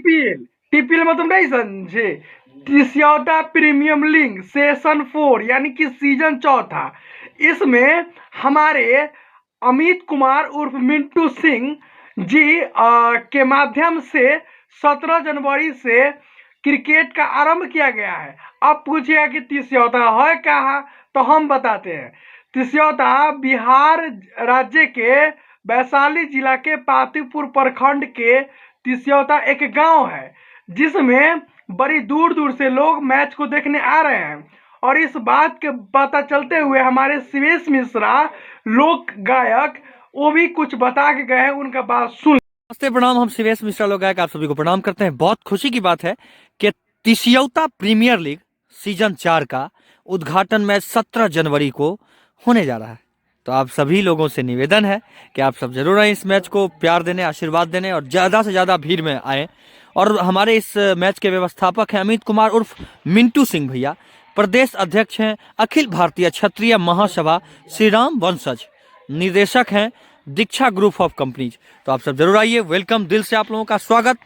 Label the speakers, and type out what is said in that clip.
Speaker 1: TPL. TPL मतलब नहीं समझे, तिस्यौता प्रीमियम लीग सेशन 4 यानी कि सीजन 4। इसमें हमारे अमित कुमार उर्फ मिंटू सिंह जी के माध्यम से 17 जनवरी से क्रिकेट का आरंभ किया गया है। अब पूछिएगा कि तिस्यौता है क्या है, तो हम बताते हैं। तिस्यौता बिहार राज्य के वैशाली जिला के पातीपुर प्रखंड के तिस्यौता एक गांव है, जिसमें बड़ी दूर दूर से लोग मैच को देखने आ रहे हैं। और इस बात के पता चलते हुए हमारे शिवेश मिश्रा लोक गायक वो भी कुछ बता के गए हैं, उनका बात सुन।
Speaker 2: नमस्ते, प्रणाम। हम शिवेश मिश्रा लोग गायक आप सभी को प्रणाम करते हैं। बहुत खुशी की बात है कि तिस्यौता प्रीमियर लीग सीजन 4 का उद्घाटन मैच 17 जनवरी को होने जा रहा है। तो आप सभी लोगों से निवेदन है कि आप सब जरूर आए इस मैच को प्यार देने, आशीर्वाद देने और ज्यादा से ज्यादा भीड़ में आए। और हमारे इस मैच के व्यवस्थापक हैं अमित कुमार उर्फ मिंटू सिंह भैया, प्रदेश अध्यक्ष हैं अखिल भारतीय क्षत्रिय महासभा श्री राम वंशज, निदेशक हैं दीक्षा ग्रुप ऑफ कंपनीज। तो आप सब जरूर आइए, वेलकम, दिल से आप लोगों का स्वागत।